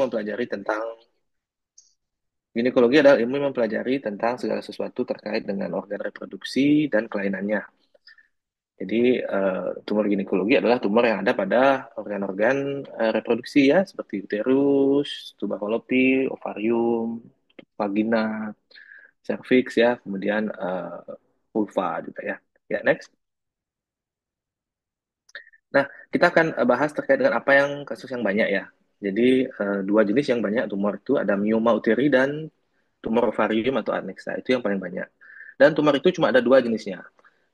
mempelajari tentang ginekologi adalah ilmu yang mempelajari tentang segala sesuatu terkait dengan organ reproduksi dan kelainannya. Jadi tumor ginekologi adalah tumor yang ada pada organ-organ reproduksi ya, seperti uterus, tuba falopi, ovarium, vagina, serviks ya, kemudian vulva juga ya. Ya, next. Nah, kita akan bahas terkait dengan apa yang kasus yang banyak ya. Jadi dua jenis yang banyak tumor itu ada mioma uteri dan tumor ovarium atau adnexa. Itu yang paling banyak. Dan tumor itu cuma ada dua jenisnya.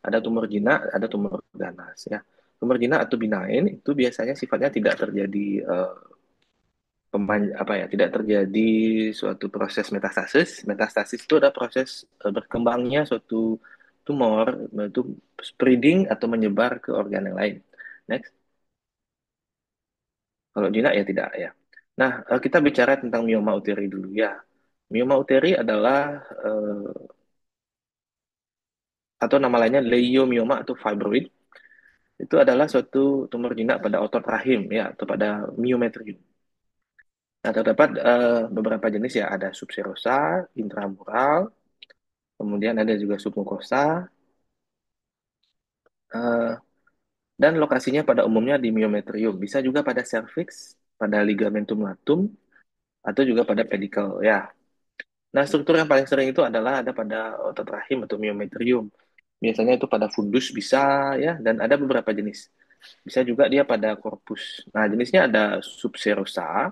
Ada tumor jinak, ada tumor ganas ya. Tumor jinak atau benign itu biasanya sifatnya tidak terjadi apa ya, tidak terjadi suatu proses metastasis. Metastasis itu ada proses berkembangnya suatu tumor itu spreading atau menyebar ke organ yang lain. Next. Kalau jinak ya tidak ya. Nah, kita bicara tentang mioma uteri dulu ya. Mioma uteri adalah atau nama lainnya leiomyoma atau fibroid. Itu adalah suatu tumor jinak pada otot rahim ya atau pada myometrium. Nah, terdapat beberapa jenis ya, ada subserosa, intramural, kemudian ada juga submukosa, eh, dan lokasinya pada umumnya di myometrium. Bisa juga pada cervix, pada ligamentum latum, atau juga pada pedicle ya. Nah, struktur yang paling sering itu adalah ada pada otot rahim atau myometrium. Biasanya itu pada fundus bisa ya, dan ada beberapa jenis. Bisa juga dia pada korpus. Nah, jenisnya ada subserosa,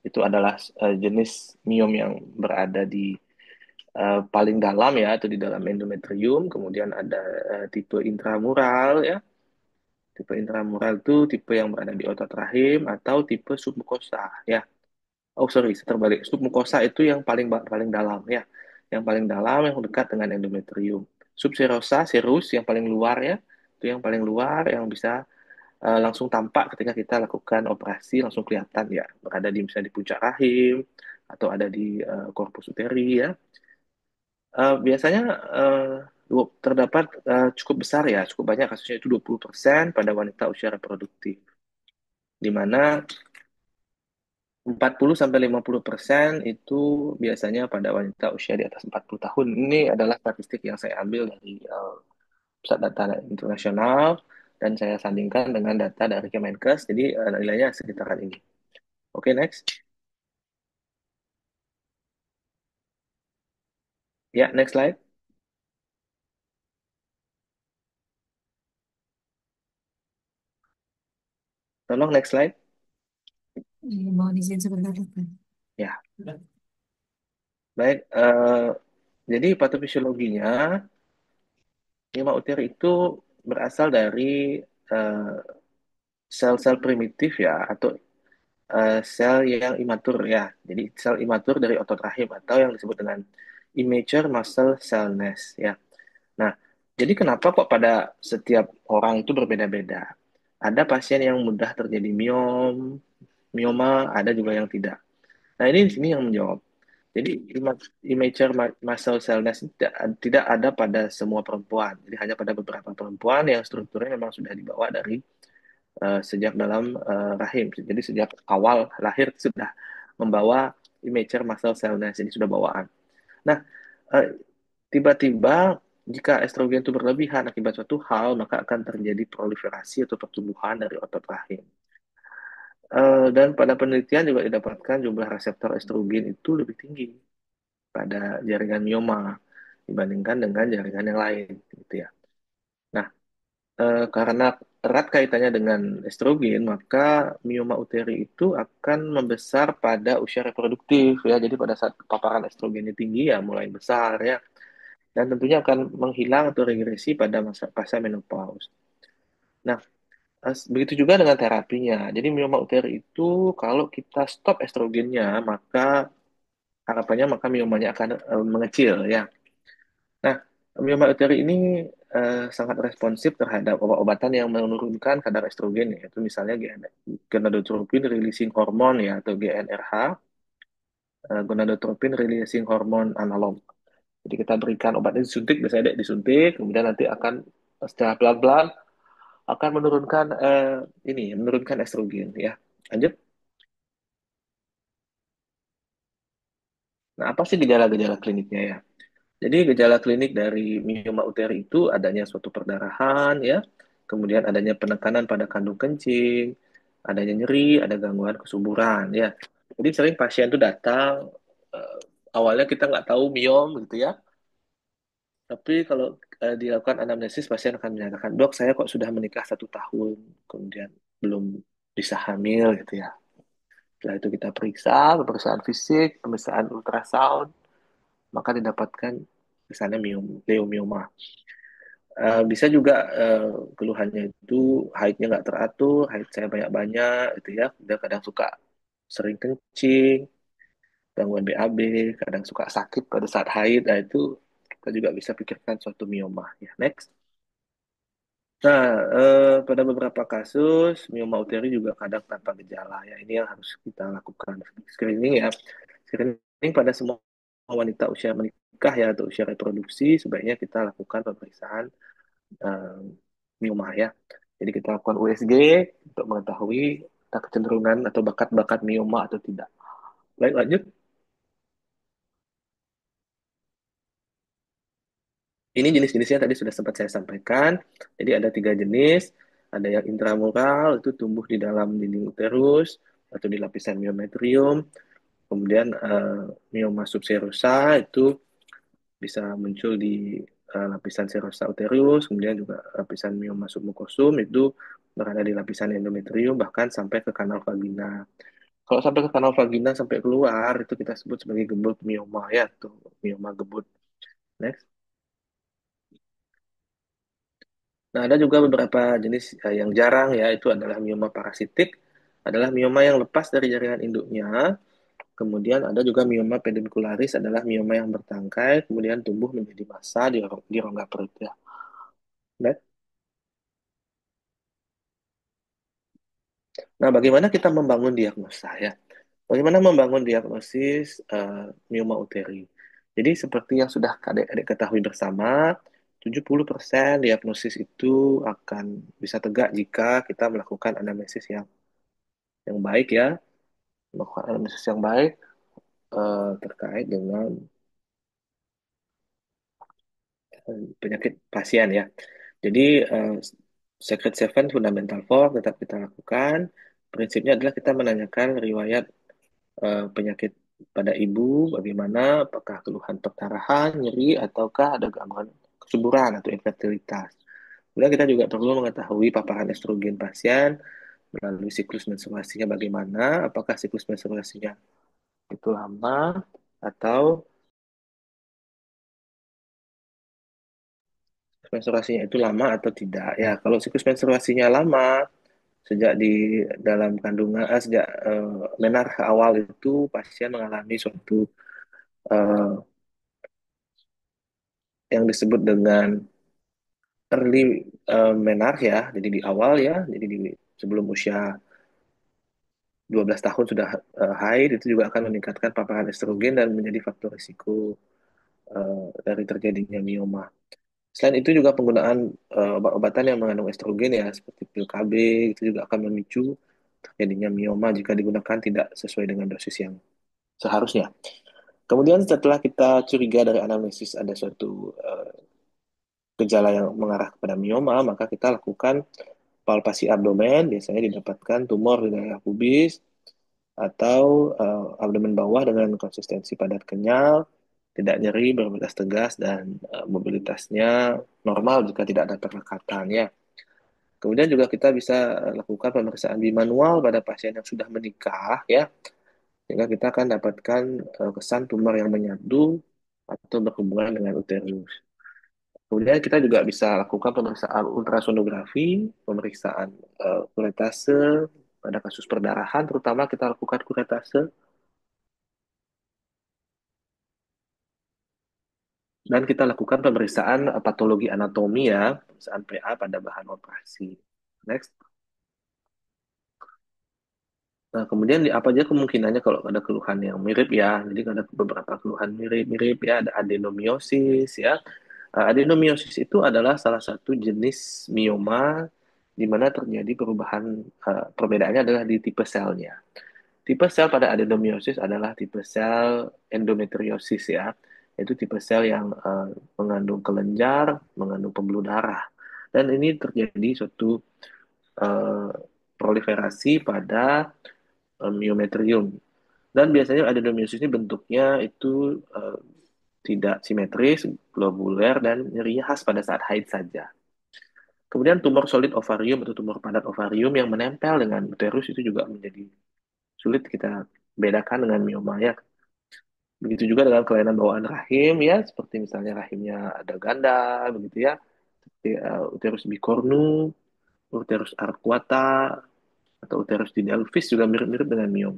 itu adalah jenis miom yang berada di paling dalam ya, atau di dalam endometrium. Kemudian ada tipe intramural ya. Tipe intramural itu tipe yang berada di otot rahim atau tipe submukosa ya. Oh sorry, terbalik. Submukosa itu yang paling paling dalam ya, yang paling dalam yang dekat dengan endometrium. Subserosa, serus yang paling luar ya, itu yang paling luar yang bisa langsung tampak ketika kita lakukan operasi langsung kelihatan ya, berada di misalnya di puncak rahim atau ada di korpus uteri ya. Biasanya terdapat cukup besar ya, cukup banyak kasusnya itu 20% pada wanita usia reproduktif, di mana 40 sampai 50% itu biasanya pada wanita usia di atas 40 tahun. Ini adalah statistik yang saya ambil dari Pusat Data Internasional dan saya sandingkan dengan data dari Kemenkes. Jadi nilainya sekitaran ini. Oke, next. Ya, next slide. Tolong next slide. Mohon izin sebentar, Dokter. Ya, baik. Jadi patofisiologinya, lima uteri itu berasal dari eh, sel-sel primitif ya, atau sel yang imatur ya. Jadi sel imatur dari otot rahim atau yang disebut dengan immature muscle cell nest ya. Nah, jadi kenapa kok pada setiap orang itu berbeda-beda? Ada pasien yang mudah terjadi mioma, ada juga yang tidak. Nah, ini di sini yang menjawab. Jadi immature muscle cell nest ini tidak ada pada semua perempuan. Jadi hanya pada beberapa perempuan yang strukturnya memang sudah dibawa dari sejak dalam rahim. Jadi sejak awal lahir sudah membawa immature muscle cell nest, jadi sudah bawaan. Nah, eh, tiba-tiba jika estrogen itu berlebihan akibat suatu hal, maka akan terjadi proliferasi atau pertumbuhan dari otot rahim. Dan pada penelitian juga didapatkan jumlah reseptor estrogen itu lebih tinggi pada jaringan mioma dibandingkan dengan jaringan yang lain, gitu ya. Nah, karena erat kaitannya dengan estrogen, maka mioma uteri itu akan membesar pada usia reproduktif ya. Jadi pada saat paparan estrogennya tinggi ya mulai besar ya. Dan tentunya akan menghilang atau regresi pada masa pasca menopause. Nah, begitu juga dengan terapinya. Jadi mioma uteri itu kalau kita stop estrogennya, maka harapannya maka miomanya akan mengecil ya. Nah, mioma uteri ini sangat responsif terhadap obat-obatan yang menurunkan kadar estrogen, yaitu misalnya gonadotropin releasing hormone ya atau GnRH, gonadotropin releasing hormone analog. Jadi kita berikan obatnya disuntik, biasanya disuntik, kemudian nanti akan secara pelan-pelan akan menurunkan menurunkan estrogen ya. Lanjut. Nah, apa sih gejala-gejala kliniknya ya? Jadi gejala klinik dari mioma uteri itu adanya suatu perdarahan ya, kemudian adanya penekanan pada kandung kencing, adanya nyeri, ada gangguan kesuburan ya. Jadi sering pasien itu datang, eh, awalnya kita nggak tahu miom gitu ya, tapi kalau dilakukan anamnesis pasien akan menyatakan, dok saya kok sudah menikah 1 tahun, kemudian belum bisa hamil gitu ya. Setelah itu kita periksa, pemeriksaan fisik, pemeriksaan ultrasound, maka didapatkan misalnya leomioma. Bisa juga keluhannya itu haidnya nggak teratur, haid saya banyak-banyak, gitu ya. Dia kadang suka sering kencing, gangguan BAB, kadang suka sakit pada saat haid. Nah itu kita juga bisa pikirkan suatu mioma. Ya, next. Nah, pada beberapa kasus mioma uteri juga kadang tanpa gejala. Ya, ini yang harus kita lakukan screening ya. Screening pada semua wanita usia menikah ya atau usia reproduksi sebaiknya kita lakukan pemeriksaan eh, mioma ya. Jadi kita lakukan USG untuk mengetahui kecenderungan atau bakat-bakat mioma atau tidak. Baik, lanjut. Ini jenis-jenisnya tadi sudah sempat saya sampaikan. Jadi ada 3 jenis. Ada yang intramural, itu tumbuh di dalam dinding uterus atau di lapisan miometrium. Kemudian mioma subserosa itu bisa muncul di lapisan serosa uterus, kemudian juga lapisan mioma submukosum itu berada di lapisan endometrium, bahkan sampai ke kanal vagina. Kalau sampai ke kanal vagina sampai keluar, itu kita sebut sebagai gebut mioma ya, tuh mioma gebut. Next. Nah, ada juga beberapa jenis yang jarang ya, itu adalah mioma parasitik, adalah mioma yang lepas dari jaringan induknya. Kemudian ada juga mioma peduncularis, adalah mioma yang bertangkai, kemudian tumbuh menjadi massa di rongga perut ya. Next. Nah, bagaimana kita membangun diagnosa ya? Bagaimana membangun diagnosis mioma uteri? Jadi seperti yang sudah adik-adik ketahui bersama, 70% diagnosis itu akan bisa tegak jika kita melakukan anamnesis yang baik ya, melakukan anamnesis yang baik terkait dengan penyakit pasien ya. Jadi Secret Seven Fundamental Four tetap kita lakukan. Prinsipnya adalah kita menanyakan riwayat penyakit pada ibu, bagaimana, apakah keluhan perdarahan, nyeri, ataukah ada gangguan kesuburan atau infertilitas. Kemudian kita juga perlu mengetahui paparan estrogen pasien melalui siklus menstruasinya bagaimana, apakah siklus menstruasinya itu lama atau menstruasinya itu lama atau tidak. Ya, kalau siklus menstruasinya lama, sejak di dalam kandungan, sejak menarah awal itu pasien mengalami suatu eh, yang disebut dengan early menarche ya, jadi di awal ya, jadi sebelum usia 12 tahun sudah haid, itu juga akan meningkatkan paparan estrogen dan menjadi faktor risiko dari terjadinya mioma. Selain itu juga penggunaan obat-obatan yang mengandung estrogen ya, seperti pil KB, itu juga akan memicu terjadinya mioma jika digunakan tidak sesuai dengan dosis yang seharusnya. Kemudian setelah kita curiga dari anamnesis ada suatu gejala yang mengarah kepada mioma, maka kita lakukan palpasi abdomen, biasanya didapatkan tumor di daerah pubis atau abdomen bawah dengan konsistensi padat kenyal, tidak nyeri, berbelas tegas, dan mobilitasnya normal jika tidak ada perlekatan ya. Kemudian juga kita bisa lakukan pemeriksaan bimanual pada pasien yang sudah menikah ya, sehingga kita akan dapatkan kesan tumor yang menyatu atau berhubungan dengan uterus. Kemudian kita juga bisa lakukan pemeriksaan ultrasonografi, pemeriksaan kuretase pada kasus perdarahan, terutama kita lakukan kuretase dan kita lakukan pemeriksaan patologi anatomi ya, pemeriksaan PA pada bahan operasi. Next. Nah, kemudian apa aja kemungkinannya kalau ada keluhan yang mirip ya. Jadi ada beberapa keluhan mirip-mirip ya, ada adenomiosis ya. Adenomiosis itu adalah salah satu jenis mioma di mana terjadi perubahan, perbedaannya adalah di tipe selnya. Tipe sel pada adenomiosis adalah tipe sel endometriosis ya, yaitu tipe sel yang mengandung kelenjar, mengandung pembuluh darah. Dan ini terjadi suatu eh, proliferasi pada miometrium. Dan biasanya adenomiosis ini bentuknya itu tidak simetris, globuler, dan nyerinya khas pada saat haid saja. Kemudian tumor solid ovarium atau tumor padat ovarium yang menempel dengan uterus itu juga menjadi sulit kita bedakan dengan mioma ya. Begitu juga dengan kelainan bawaan rahim ya, seperti misalnya rahimnya ada ganda begitu ya, seperti uterus bicornu, uterus arcuata, atau uterus didelphys juga mirip-mirip dengan miom.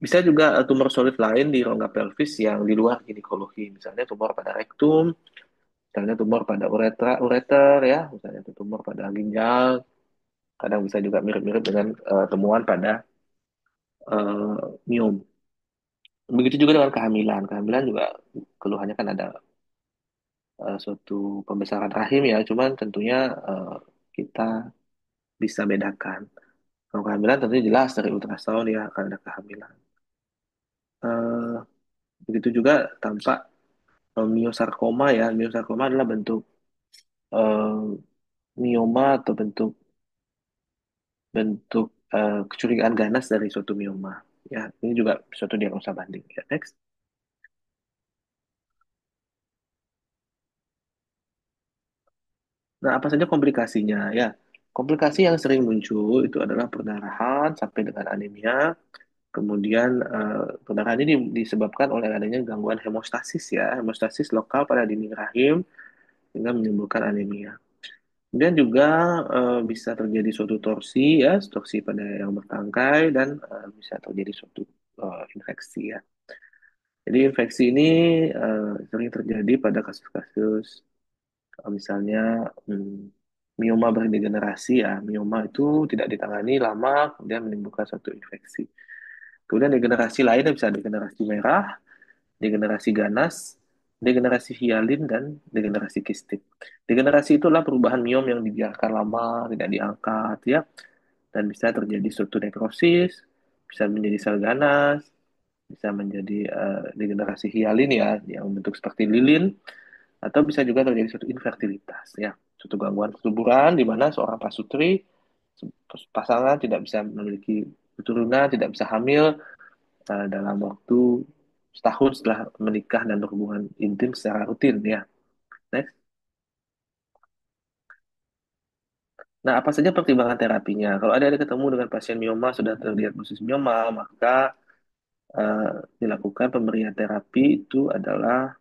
Bisa juga tumor solid lain di rongga pelvis yang di luar ginekologi, misalnya tumor pada rektum, misalnya tumor pada ureter ya, misalnya itu tumor pada ginjal, kadang bisa juga mirip-mirip dengan temuan pada miom. Begitu juga dengan kehamilan. Kehamilan juga keluhannya kan ada suatu pembesaran rahim ya, cuman tentunya kita bisa bedakan. Kalau kehamilan tentunya jelas dari ultrasound ya akan ada kehamilan. Eh, Begitu juga tampak miosarkoma ya. Miosarkoma adalah bentuk eh, mioma atau bentuk bentuk kecurigaan ganas dari suatu mioma. Ya, ini juga suatu diagnosa banding. Ya, next. Nah, apa saja komplikasinya? Ya, komplikasi yang sering muncul itu adalah perdarahan sampai dengan anemia. Kemudian perdarahan ini disebabkan oleh adanya gangguan hemostasis ya, hemostasis lokal pada dinding rahim sehingga menimbulkan anemia. Kemudian juga bisa terjadi suatu torsi ya, torsi pada yang bertangkai dan bisa terjadi suatu infeksi ya. Jadi infeksi ini sering terjadi pada kasus-kasus misalnya mioma berdegenerasi ya. Mioma itu tidak ditangani lama kemudian menimbulkan suatu infeksi. Kemudian degenerasi lainnya bisa degenerasi merah, degenerasi ganas, degenerasi hialin, dan degenerasi kistik. Degenerasi itulah perubahan miom yang dibiarkan lama, tidak diangkat, ya, dan bisa terjadi struktur nekrosis, bisa menjadi sel ganas, bisa menjadi degenerasi hialin ya, yang bentuk seperti lilin, atau bisa juga terjadi suatu infertilitas, ya, suatu gangguan kesuburan di mana seorang pasutri, pasangan tidak bisa memiliki keturunan, tidak bisa hamil, dalam waktu setahun setelah menikah dan berhubungan intim secara rutin ya. Next. Nah, apa saja pertimbangan terapinya? Kalau ada ketemu dengan pasien mioma sudah terdiagnosis mioma, maka eh, dilakukan pemberian terapi itu adalah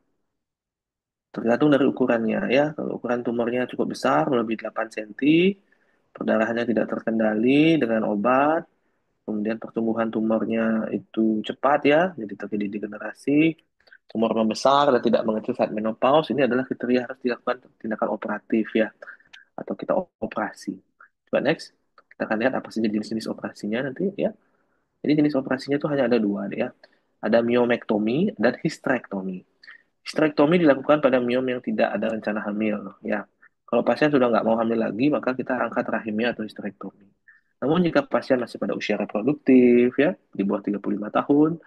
tergantung dari ukurannya ya. Kalau ukuran tumornya cukup besar, lebih 8 cm, perdarahannya tidak terkendali dengan obat, kemudian pertumbuhan tumornya itu cepat ya, jadi terjadi degenerasi, tumor membesar dan tidak mengecil saat menopause, ini adalah kriteria harus dilakukan tindakan operatif ya, atau kita operasi. Coba next, kita akan lihat apa saja jenis-jenis operasinya nanti ya. Jadi jenis operasinya itu hanya ada dua ya. Ada myomectomy dan hysterectomy. Hysterektomi dilakukan pada miom yang tidak ada rencana hamil. Ya, kalau pasien sudah nggak mau hamil lagi, maka kita angkat rahimnya atau hysterektomi. Namun jika pasien masih pada usia reproduktif, ya, di bawah 35 tahun,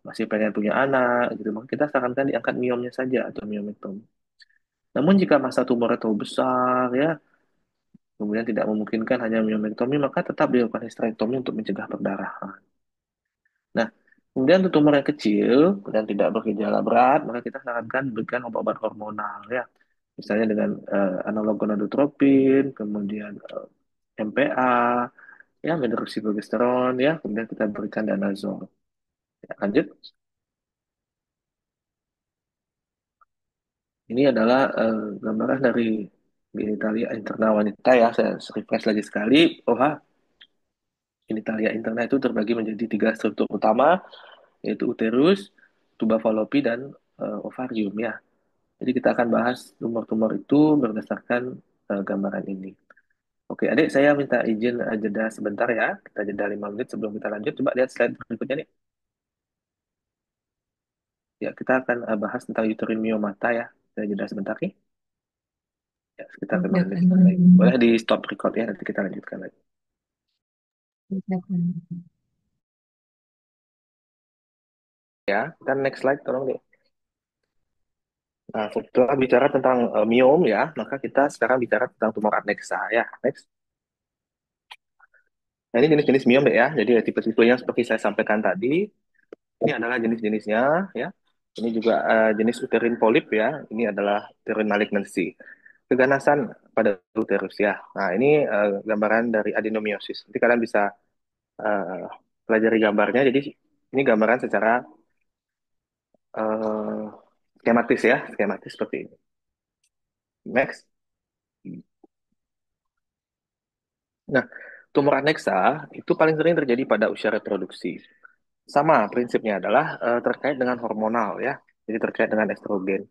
masih pengen punya anak, gitu, maka kita sarankan diangkat miomnya saja atau miomektomi. Namun jika masa tumornya terlalu besar, ya, kemudian tidak memungkinkan hanya miomektomi, maka tetap dilakukan hysterektomi untuk mencegah perdarahan. Nah, kemudian untuk tumor yang kecil dan tidak bergejala berat, maka kita sarankan berikan obat-obat hormonal ya. Misalnya dengan analog gonadotropin, kemudian MPA, ya medroxyprogesterone ya, kemudian kita berikan danazol. Ya, lanjut. Ini adalah gambaran dari genitalia interna wanita ya. Saya refresh lagi sekali. Oh, genitalia interna itu terbagi menjadi tiga struktur utama, yaitu uterus, tuba fallopi, dan ovarium ya. Jadi kita akan bahas tumor-tumor itu berdasarkan gambaran ini. Oke, adik, saya minta izin jeda sebentar ya. Kita jeda 5 menit sebelum kita lanjut. Coba lihat slide berikutnya nih. Ya, kita akan bahas tentang uterine myomata ya. Saya jeda sebentar nih. Ya, sekitar 5 menit. Baik. Boleh di stop record ya, nanti kita lanjutkan lagi. Silakan. ya. Kita next slide, tolong deh. Nah, setelah bicara tentang miom ya, maka kita sekarang bicara tentang tumor adnexa ya. Next. Nah, ini jenis-jenis miom deh ya. Jadi tipe-tipe yang seperti saya sampaikan tadi, ini adalah jenis-jenisnya ya. Ini juga jenis uterine polyp ya. Ini adalah uterine malignancy. Keganasan pada uterus ya. Nah, ini gambaran dari adenomyosis. Nanti kalian bisa eh, pelajari gambarnya. Jadi ini gambaran secara eh, skematis ya, skematis seperti ini. Next. Nah, tumor aneksa itu paling sering terjadi pada usia reproduksi. Sama prinsipnya adalah terkait dengan hormonal ya, jadi terkait dengan estrogen.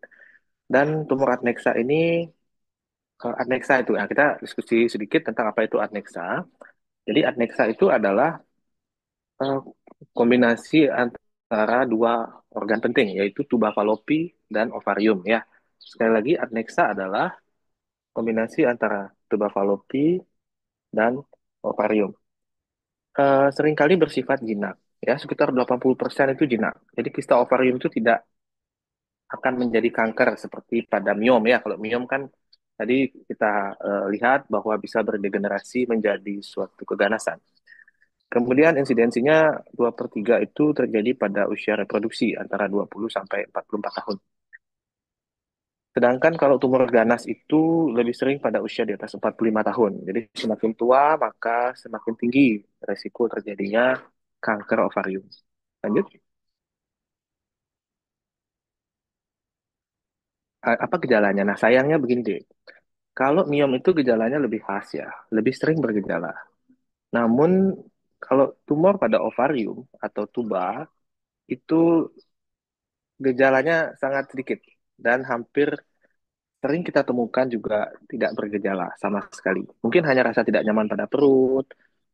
Dan tumor adneksa ini, adneksa itu, ya kita diskusi sedikit tentang apa itu adneksa. Jadi adneksa itu adalah eh, kombinasi antara dua organ penting, yaitu tuba falopi dan ovarium ya. Sekali lagi, adneksa adalah kombinasi antara tuba falopi dan ovarium. Seringkali bersifat jinak, ya sekitar 80% itu jinak. Jadi kista ovarium itu tidak akan menjadi kanker seperti pada miom ya. Kalau miom kan tadi kita lihat bahwa bisa berdegenerasi menjadi suatu keganasan. Kemudian insidensinya 2 per 3 itu terjadi pada usia reproduksi antara 20 sampai 44 tahun. Sedangkan kalau tumor ganas itu lebih sering pada usia di atas 45 tahun. Jadi semakin tua maka semakin tinggi resiko terjadinya kanker ovarium. Lanjut. Apa gejalanya? Nah, sayangnya begini deh. Kalau miom itu gejalanya lebih khas ya, lebih sering bergejala. Namun kalau tumor pada ovarium atau tuba itu gejalanya sangat sedikit dan hampir sering kita temukan juga tidak bergejala sama sekali. Mungkin hanya rasa tidak nyaman pada perut,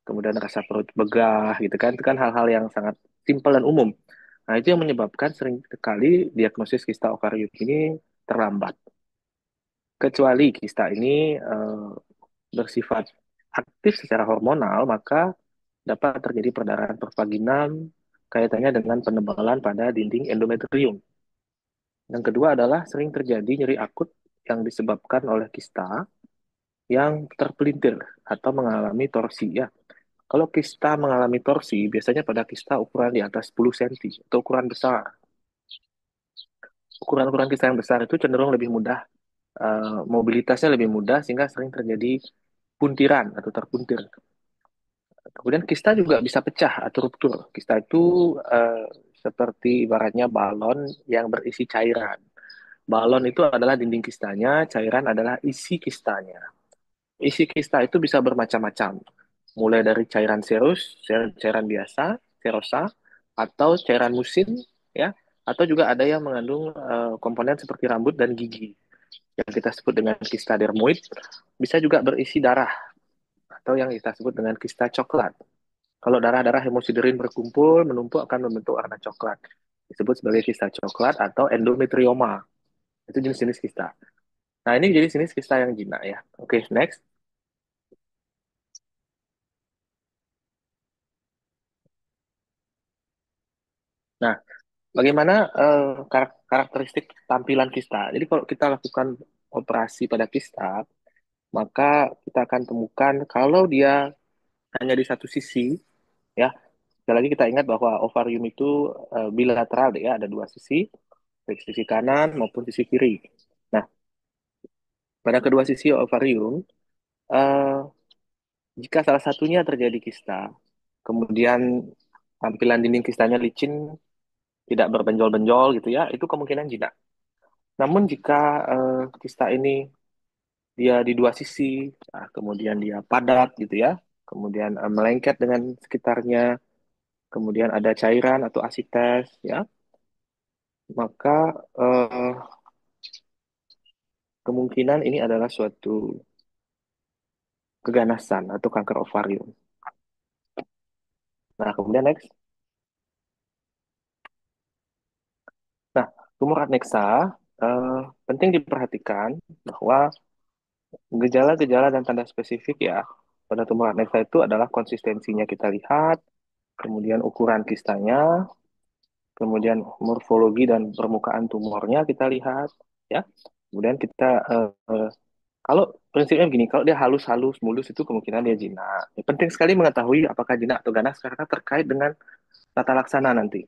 kemudian rasa perut begah gitu kan. Itu kan hal-hal yang sangat simpel dan umum. Nah, itu yang menyebabkan sering sekali diagnosis kista ovarium ini terlambat. Kecuali kista ini bersifat aktif secara hormonal, maka dapat terjadi perdarahan pervaginam kaitannya dengan penebalan pada dinding endometrium. Yang kedua adalah sering terjadi nyeri akut yang disebabkan oleh kista yang terpelintir atau mengalami torsi ya. Kalau kista mengalami torsi, biasanya pada kista ukuran di atas 10 cm atau ukuran besar. Ukuran-ukuran kista yang besar itu cenderung lebih mudah, mobilitasnya lebih mudah sehingga sering terjadi puntiran atau terpuntir. Kemudian kista juga bisa pecah atau ruptur. Kista itu seperti ibaratnya balon yang berisi cairan. Balon itu adalah dinding kistanya, cairan adalah isi kistanya. Isi kista itu bisa bermacam-macam, mulai dari cairan serus, cairan biasa, serosa, atau cairan musin, ya, atau juga ada yang mengandung komponen seperti rambut dan gigi, yang kita sebut dengan kista dermoid, bisa juga berisi darah, atau yang kita sebut dengan kista coklat. Kalau darah-darah hemosiderin berkumpul, menumpuk akan membentuk warna coklat. Disebut sebagai kista coklat atau endometrioma. Itu jenis-jenis kista. Nah, ini jadi jenis kista yang jinak ya. Oke, next. Nah, bagaimana karakteristik tampilan kista? Jadi kalau kita lakukan operasi pada kista, maka kita akan temukan kalau dia hanya di satu sisi, ya. Sekali lagi kita ingat bahwa ovarium itu bilateral, ya, ada dua sisi, baik sisi kanan maupun sisi kiri. Nah, pada kedua sisi ovarium, eh, jika salah satunya terjadi kista, kemudian tampilan dinding kistanya licin, tidak berbenjol-benjol gitu ya, itu kemungkinan jinak. Namun jika kista ini dia di dua sisi, nah, kemudian dia padat gitu ya, kemudian melengket dengan sekitarnya, kemudian ada cairan atau asites ya, maka eh, kemungkinan ini adalah suatu keganasan atau kanker ovarium. Nah, kemudian next. Nah, tumor adneksa eh, penting diperhatikan bahwa gejala-gejala dan tanda spesifik ya pada tumor adneksa itu adalah konsistensinya kita lihat, kemudian ukuran kistanya, kemudian morfologi dan permukaan tumornya kita lihat, ya. Kemudian kita kalau prinsipnya begini, kalau dia halus-halus, mulus itu kemungkinan dia jinak. Ya, penting sekali mengetahui apakah jinak atau ganas karena terkait dengan tata laksana nanti.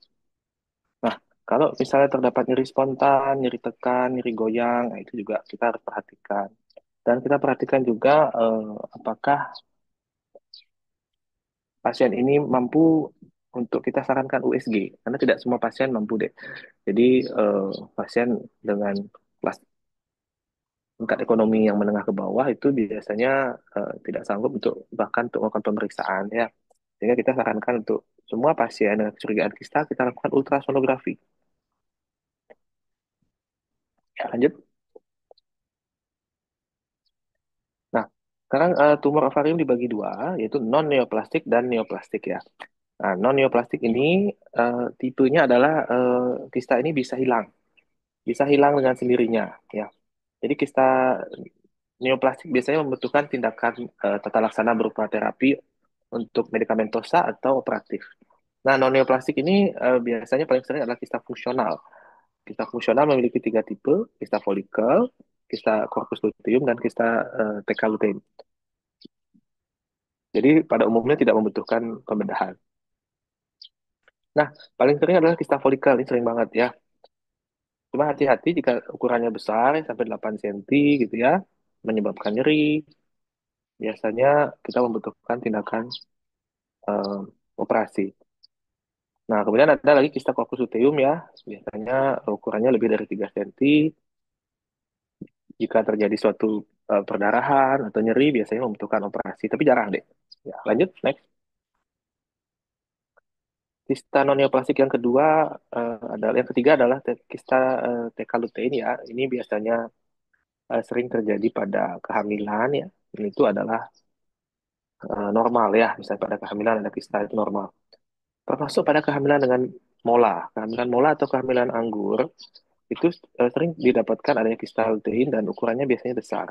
Nah, kalau misalnya terdapat nyeri spontan, nyeri tekan, nyeri goyang, nah itu juga kita harus perhatikan. Dan kita perhatikan juga apakah pasien ini mampu untuk kita sarankan USG, karena tidak semua pasien mampu deh. Jadi pasien dengan kelas tingkat ekonomi yang menengah ke bawah itu biasanya tidak sanggup untuk bahkan untuk melakukan pemeriksaan ya. Sehingga kita sarankan untuk semua pasien dengan kecurigaan kista kita lakukan ultrasonografi. Ya, lanjut. Nah, sekarang tumor ovarium dibagi dua, yaitu non-neoplastik dan neoplastik ya. Nah, non-neoplastik ini tipenya adalah kista ini bisa hilang dengan sendirinya ya. Jadi kista neoplastik biasanya membutuhkan tindakan tata laksana berupa terapi untuk medikamentosa atau operatif. Nah, non-neoplastik ini biasanya paling sering adalah kista fungsional. Kista fungsional memiliki tiga tipe, kista folikel, kista corpus luteum, dan kista TK lutein. Jadi pada umumnya tidak membutuhkan pembedahan. Nah, paling sering adalah kista folikel, ini sering banget ya. Cuma hati-hati jika ukurannya besar sampai 8 cm gitu ya, menyebabkan nyeri. Biasanya kita membutuhkan tindakan eh, operasi. Nah, kemudian ada lagi kista corpus luteum ya. Biasanya ukurannya lebih dari 3 cm. Jika terjadi suatu perdarahan atau nyeri, biasanya membutuhkan operasi. Tapi jarang deh. Ya, lanjut, next. Kista nonneoplastik yang kedua adalah yang ketiga adalah kista TK lutein ya. Ini biasanya sering terjadi pada kehamilan ya. Dan itu adalah normal ya. Misalnya pada kehamilan ada kista itu normal. Termasuk pada kehamilan dengan mola. Kehamilan mola atau kehamilan anggur itu sering didapatkan adanya kista lutein dan ukurannya biasanya besar.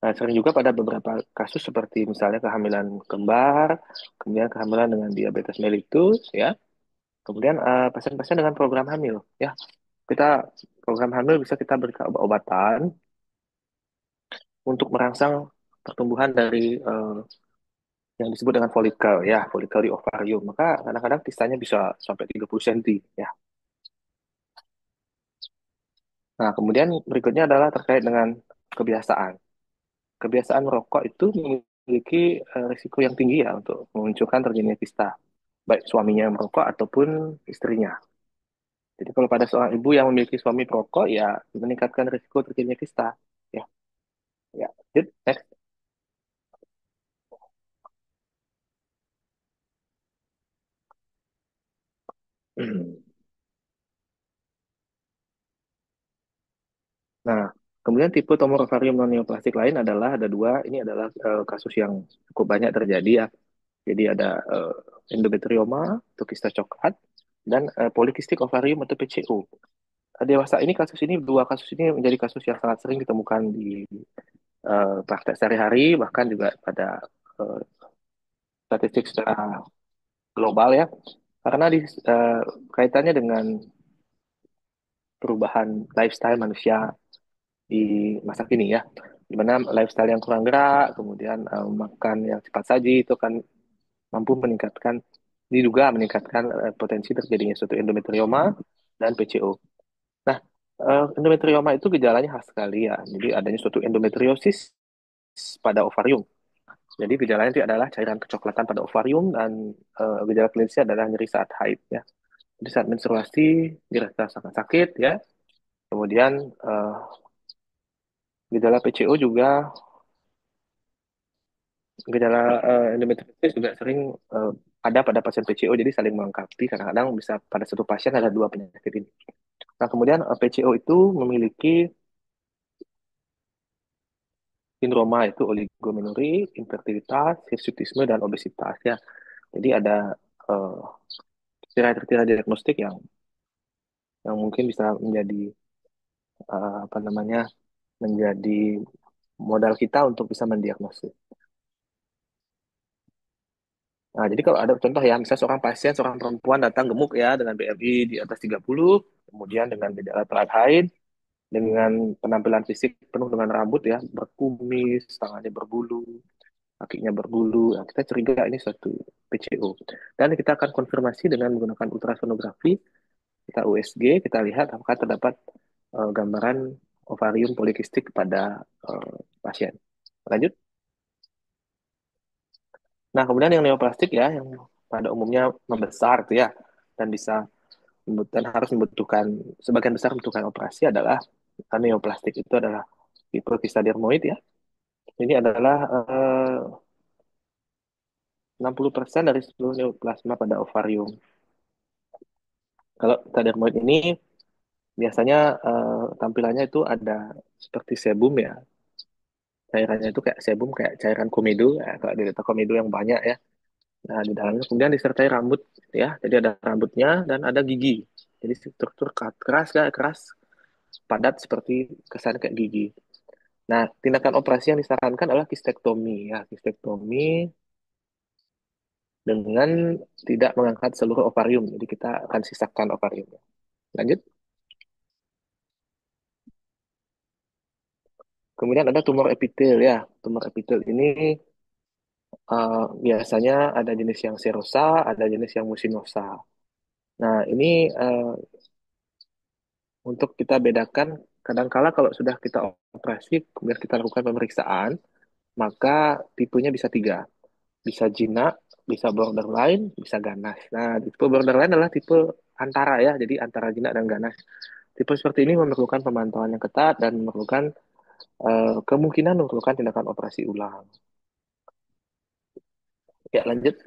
Nah, sering juga pada beberapa kasus seperti misalnya kehamilan kembar, kemudian kehamilan dengan diabetes mellitus, ya. Kemudian pasien-pasien dengan program hamil, ya. Kita program hamil bisa kita berikan obat-obatan untuk merangsang pertumbuhan dari yang disebut dengan folikel, ya, folikel di ovarium. Maka kadang-kadang kistanya bisa sampai 30 cm, ya. Nah, kemudian berikutnya adalah terkait dengan kebiasaan. Kebiasaan merokok itu memiliki risiko yang tinggi ya untuk memunculkan terjadinya kista, baik suaminya yang merokok ataupun istrinya. Jadi kalau pada seorang ibu yang memiliki suami perokok, ya meningkatkan risiko terjadinya kista. Ya, ya. Jadi, next. Nah, kemudian tipe tumor ovarium non-neoplastik lain adalah ada dua. Ini adalah kasus yang cukup banyak terjadi ya. Jadi ada endometrioma atau kista coklat dan polikistik ovarium atau PCO. Dewasa ini kasus ini dua kasus ini menjadi kasus yang sangat sering ditemukan di praktek sehari-hari bahkan juga pada eh, statistik secara global ya karena kaitannya dengan perubahan lifestyle manusia di masa kini ya di mana lifestyle yang kurang gerak kemudian makan yang cepat saji itu kan mampu meningkatkan diduga meningkatkan potensi terjadinya suatu endometrioma dan PCO. Nah, endometrioma itu gejalanya khas sekali ya. Jadi adanya suatu endometriosis pada ovarium. Jadi gejalanya itu adalah cairan kecoklatan pada ovarium dan gejala klinisnya adalah nyeri saat haid ya. Jadi saat menstruasi dirasa sangat sakit ya. Kemudian gejala PCO juga gejala endometriosis juga sering eh, ada pada pasien PCO jadi saling melengkapi kadang-kadang bisa pada satu pasien ada dua penyakit ini. Nah, kemudian PCO itu memiliki sindroma itu oligomenori, infertilitas, hirsutisme dan obesitas ya. Jadi ada eh, kriteria diagnostik yang mungkin bisa menjadi apa namanya menjadi modal kita untuk bisa mendiagnosis. Nah, jadi kalau ada contoh ya, misalnya seorang pasien, seorang perempuan datang gemuk ya dengan BMI di atas 30, kemudian dengan gejala telat haid, dengan penampilan fisik penuh dengan rambut ya, berkumis, tangannya berbulu, kakinya berbulu. Nah, kita curiga ini suatu PCO. Dan kita akan konfirmasi dengan menggunakan ultrasonografi, kita USG, kita lihat apakah terdapat gambaran ovarium polikistik pada pasien. Lanjut. Nah, kemudian yang neoplastik ya, yang pada umumnya membesar tuh ya, dan bisa dan harus membutuhkan sebagian besar membutuhkan operasi adalah neoplastik itu adalah tipe kista dermoid ya. Ini adalah 60% dari seluruh neoplasma pada ovarium. Kalau kista dermoid ini biasanya tampilannya itu ada seperti sebum ya. Cairannya itu kayak sebum, kayak cairan komedo, ya, kalau di data komedo yang banyak ya. Nah, di dalamnya kemudian disertai rambut ya. Jadi ada rambutnya dan ada gigi. Jadi struktur keras ya, keras, padat seperti kesan kayak gigi. Nah, tindakan operasi yang disarankan adalah kistektomi ya, kistektomi dengan tidak mengangkat seluruh ovarium. Jadi kita akan sisakan ovariumnya. Lanjut. Kemudian ada tumor epitel ya. Tumor epitel ini biasanya ada jenis yang serosa, ada jenis yang musinosa. Nah, ini untuk kita bedakan, kadangkala kalau sudah kita operasi, kemudian kita lakukan pemeriksaan, maka tipenya bisa tiga. Bisa jinak, bisa borderline, bisa ganas. Nah, tipe borderline adalah tipe antara ya, jadi antara jinak dan ganas. Tipe seperti ini memerlukan pemantauan yang ketat dan memerlukan kemungkinan memerlukan tindakan operasi ulang. Ya, lanjut.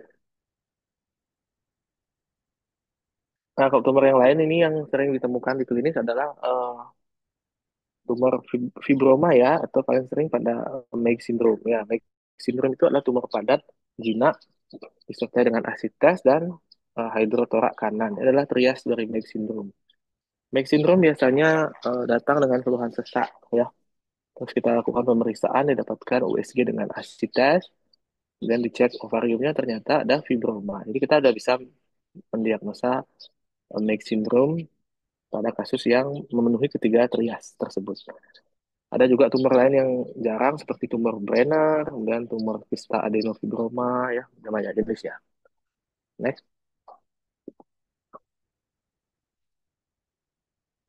Nah, kalau tumor yang lain ini yang sering ditemukan di klinis adalah tumor fibroma ya, atau paling sering pada Meiggs syndrome. Ya, Meiggs syndrome itu adalah tumor padat, jinak, disertai dengan asites dan hidrotorak kanan. Ini adalah trias dari Meiggs syndrome. Meiggs syndrome biasanya datang dengan keluhan sesak ya. Terus kita lakukan pemeriksaan, didapatkan USG dengan asites, dan dicek ovariumnya ternyata ada fibroma. Jadi kita sudah bisa mendiagnosa Meiggs syndrome pada kasus yang memenuhi ketiga trias tersebut. Ada juga tumor lain yang jarang seperti tumor Brenner, kemudian tumor kista adenofibroma ya, ada banyak jenis ya. Next.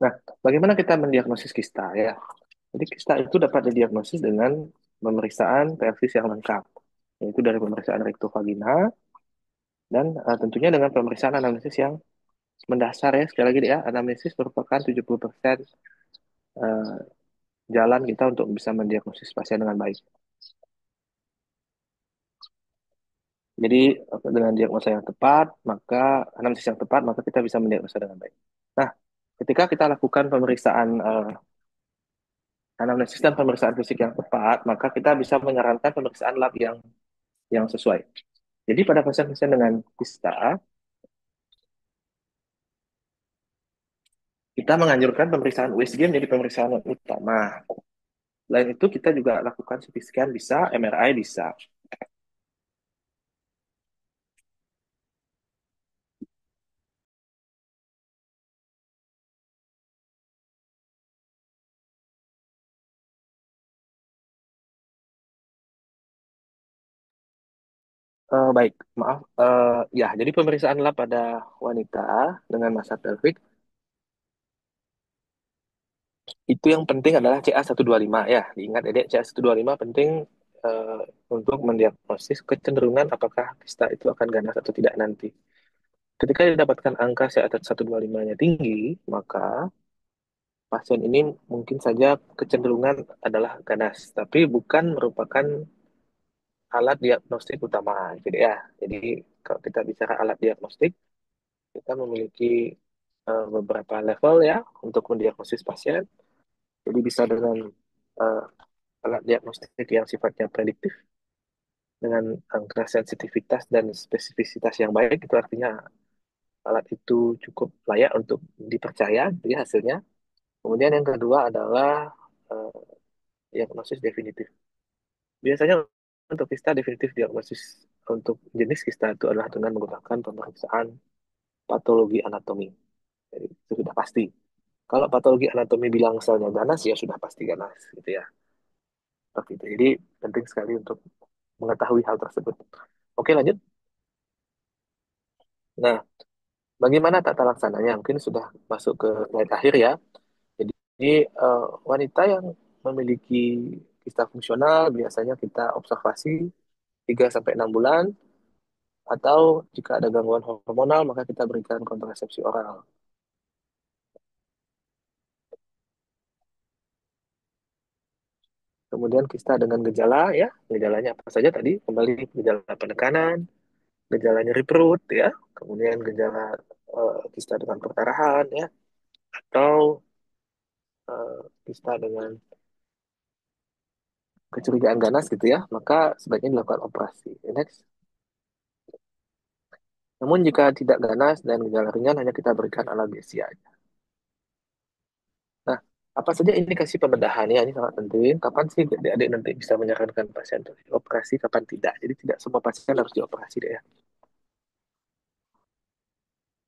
Nah, bagaimana kita mendiagnosis kista ya? Jadi kista itu dapat didiagnosis dengan pemeriksaan pelvis yang lengkap, yaitu dari pemeriksaan rektovagina dan tentunya dengan pemeriksaan anamnesis yang mendasar ya. Sekali lagi ya, anamnesis merupakan 70% eh, jalan kita untuk bisa mendiagnosis pasien dengan baik. Jadi dengan diagnosa yang tepat, maka analisis yang tepat, maka kita bisa mendiagnosa dengan baik. Nah, ketika kita lakukan pemeriksaan anamnesis dan pemeriksaan fisik yang tepat, maka kita bisa menyarankan pemeriksaan lab yang sesuai. Jadi pada pasien-pasien dengan kista, kita menganjurkan pemeriksaan USG menjadi pemeriksaan yang utama. Selain itu, kita juga lakukan CT scan bisa, MRI bisa. Baik, maaf. Ya, jadi pemeriksaan lab pada wanita dengan massa pelvik itu yang penting adalah CA125 ya. Diingat ya, CA125 penting eh, untuk mendiagnosis kecenderungan apakah kista itu akan ganas atau tidak nanti. Ketika didapatkan angka CA125-nya tinggi, maka pasien ini mungkin saja kecenderungan adalah ganas, tapi bukan merupakan alat diagnostik utama. Jadi ya, jadi kalau kita bicara alat diagnostik, kita memiliki beberapa level ya untuk mendiagnosis pasien. Jadi bisa dengan eh, alat diagnostik yang sifatnya prediktif dengan angka sensitivitas dan spesifisitas yang baik, itu artinya alat itu cukup layak untuk dipercaya jadi hasilnya. Kemudian yang kedua adalah eh, diagnosis definitif. Biasanya untuk kista definitif diagnosis untuk jenis kista itu adalah dengan menggunakan pemeriksaan patologi anatomi. Jadi itu sudah pasti. Kalau patologi anatomi bilang selnya ganas, ya sudah pasti ganas, gitu ya. Seperti itu. Jadi penting sekali untuk mengetahui hal tersebut. Oke, lanjut. Nah, bagaimana tata laksananya? Mungkin sudah masuk ke slide akhir ya. Jadi wanita yang memiliki kista fungsional biasanya kita observasi 3 sampai 6 bulan, atau jika ada gangguan hormonal maka kita berikan kontrasepsi oral. Kemudian kista dengan gejala ya, gejalanya apa saja tadi? Kembali gejala penekanan, gejala nyeri perut ya, kemudian gejala kista dengan perdarahan ya, atau kista dengan kecurigaan ganas gitu ya, maka sebaiknya dilakukan operasi. Next. Namun jika tidak ganas dan gejala ringan, hanya kita berikan analgesia. Nah, apa saja indikasi pembedahan ya? Ini sangat penting. Kapan sih adik-adik nanti bisa menyarankan pasien untuk dioperasi, kapan tidak? Jadi tidak semua pasien harus dioperasi deh ya.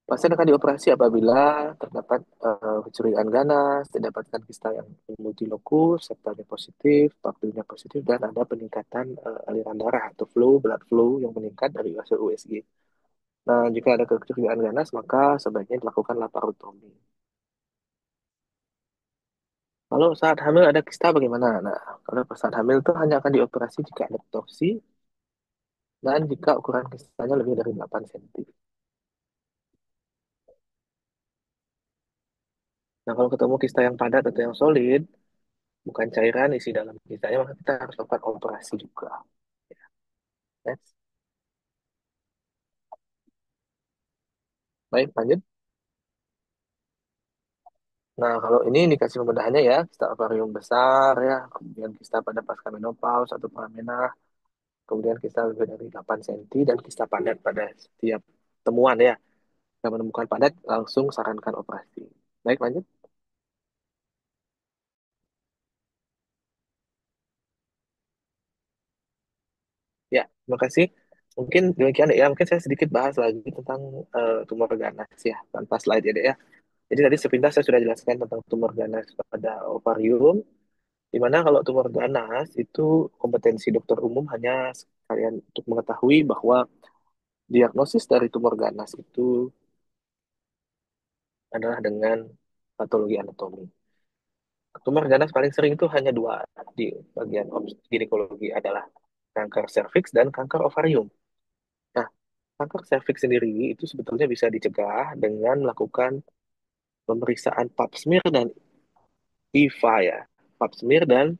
Pasien akan dioperasi apabila terdapat kecurigaan ganas, didapatkan kista yang multilokus, septalnya positif, papinya positif, dan ada peningkatan aliran darah atau flow, blood flow yang meningkat dari hasil USG. Nah, jika ada kecurigaan ganas, maka sebaiknya dilakukan laparotomi. Kalau saat hamil ada kista bagaimana? Nah, kalau saat hamil itu hanya akan dioperasi jika ada torsi dan jika ukuran kistanya lebih dari 8 cm. Nah, kalau ketemu kista yang padat atau yang solid, bukan cairan isi dalam kistanya, maka kita harus lakukan operasi juga. Next. Baik, lanjut. Nah, kalau ini indikasi pembedahannya ya, kista ovarium besar ya, kemudian kista pada pasca menopause atau pramenah, kemudian kista lebih dari 8 cm dan kista padat pada setiap temuan ya. Jika menemukan padat, langsung sarankan operasi. Baik, lanjut. Ya, terima kasih. Mungkin demikian ya. Mungkin saya sedikit bahas lagi tentang tumor ganas ya, tanpa slide ya, Dek, ya. Jadi tadi sepintas saya sudah jelaskan tentang tumor ganas pada ovarium, di mana kalau tumor ganas itu kompetensi dokter umum hanya sekalian untuk mengetahui bahwa diagnosis dari tumor ganas itu adalah dengan patologi anatomi. Tumor ganas paling sering itu hanya dua di bagian ginekologi adalah kanker serviks dan kanker ovarium. Nah, kanker serviks sendiri itu sebetulnya bisa dicegah dengan melakukan pemeriksaan pap smear dan IVA ya. Pap smear dan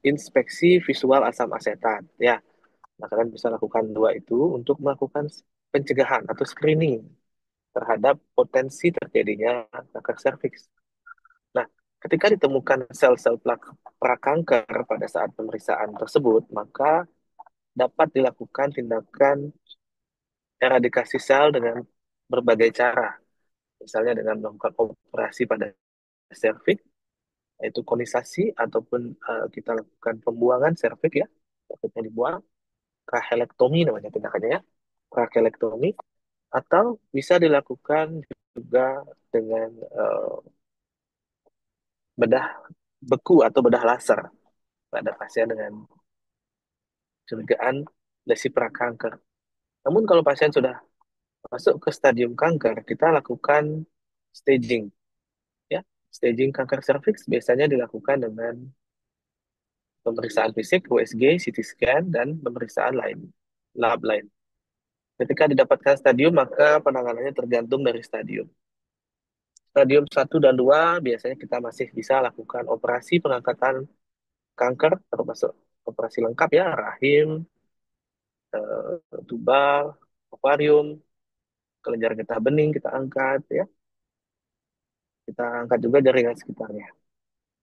inspeksi visual asam asetat ya. Nah, kalian bisa lakukan dua itu untuk melakukan pencegahan atau screening terhadap potensi terjadinya kanker serviks. Nah, ketika ditemukan sel-sel prakanker pada saat pemeriksaan tersebut, maka dapat dilakukan tindakan eradikasi sel dengan berbagai cara. Misalnya dengan melakukan operasi pada serviks, yaitu konisasi, ataupun kita lakukan pembuangan serviks ya, serviknya dibuang, trachelectomy namanya tindakannya ya, trachelectomy, atau bisa dilakukan juga dengan bedah beku atau bedah laser pada pasien dengan curigaan lesi prakanker. Namun kalau pasien sudah masuk ke stadium kanker, kita lakukan staging ya. Staging kanker serviks biasanya dilakukan dengan pemeriksaan fisik, USG, CT scan, dan pemeriksaan lain, lab lain. Ketika didapatkan stadium, maka penanganannya tergantung dari stadium. Stadium 1 dan 2 biasanya kita masih bisa lakukan operasi pengangkatan kanker, termasuk operasi lengkap ya, rahim, tubal, ovarium, kelenjar getah bening kita angkat ya. Kita angkat juga jaringan sekitarnya.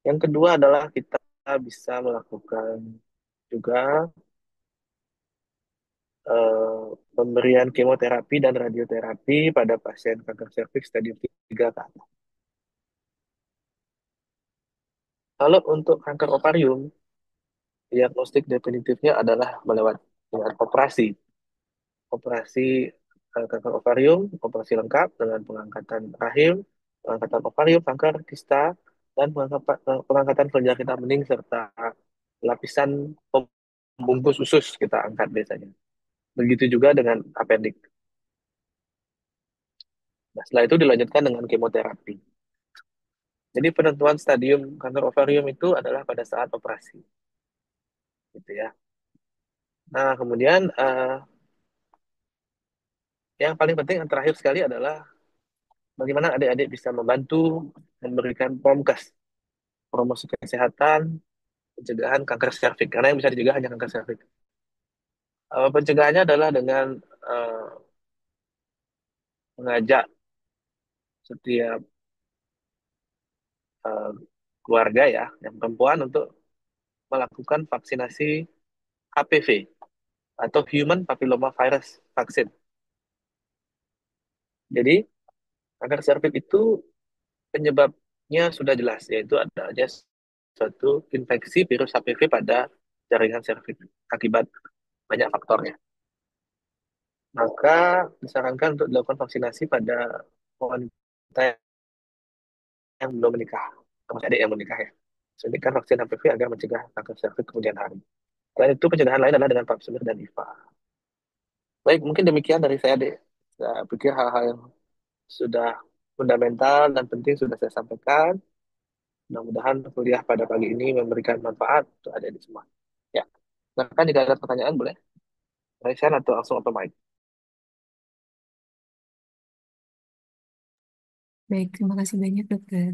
Yang kedua adalah kita bisa melakukan juga eh, pemberian kemoterapi dan radioterapi pada pasien kanker serviks stadium 3 ke atas. Kalau untuk kanker ovarium, diagnostik definitifnya adalah melewat dengan operasi. operasi kanker ovarium, operasi lengkap dengan pengangkatan rahim, pengangkatan ovarium, kanker, kista, dan pengangkatan kelenjar getah bening serta lapisan pembungkus usus kita angkat biasanya. Begitu juga dengan apendik. Nah, setelah itu dilanjutkan dengan kemoterapi. Jadi penentuan stadium kanker ovarium itu adalah pada saat operasi, gitu ya. Nah, kemudian yang paling penting yang terakhir sekali adalah bagaimana adik-adik bisa membantu memberikan promkes, promosi kesehatan, pencegahan kanker serviks. Karena yang bisa dicegah hanya kanker serviks. Pencegahannya adalah dengan eh, mengajak setiap eh, keluarga ya, yang perempuan untuk melakukan vaksinasi HPV atau Human Papilloma Virus Vaccine. Jadi kanker serviks itu penyebabnya sudah jelas, yaitu adanya suatu infeksi virus HPV pada jaringan serviks akibat banyak faktornya. Maka disarankan untuk dilakukan vaksinasi pada wanita yang belum menikah, termasuk adik yang menikah ya. Suntikan vaksin HPV agar mencegah kanker serviks kemudian hari. Selain itu, pencegahan lain adalah dengan Pap smear dan IVA. Baik, mungkin demikian dari saya, Dek. Saya pikir hal-hal yang sudah fundamental dan penting sudah saya sampaikan. Mudah-mudahan kuliah pada pagi ini memberikan manfaat untuk adik-adik semua. Ya, silakan jika ada pertanyaan boleh raise hand atau langsung open mic. Baik, terima kasih banyak dokter.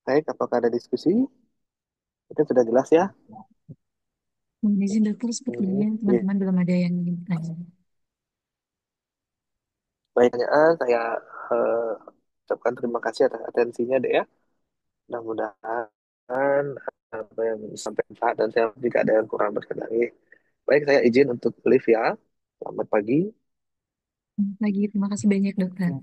Baik, apakah ada diskusi? Itu sudah jelas ya. Mohon izin dokter, sepertinya Ya. teman-teman belum ada yang ingin bertanya. Baik, pertanyaan saya eh, ucapkan terima kasih atas atensinya, Dek ya. Mudah-mudahan apa yang disampaikan Pak dan saya jika ada yang kurang berkenan lagi. Baik, saya izin untuk live ya. Selamat pagi. Lagi, terima kasih banyak dokter.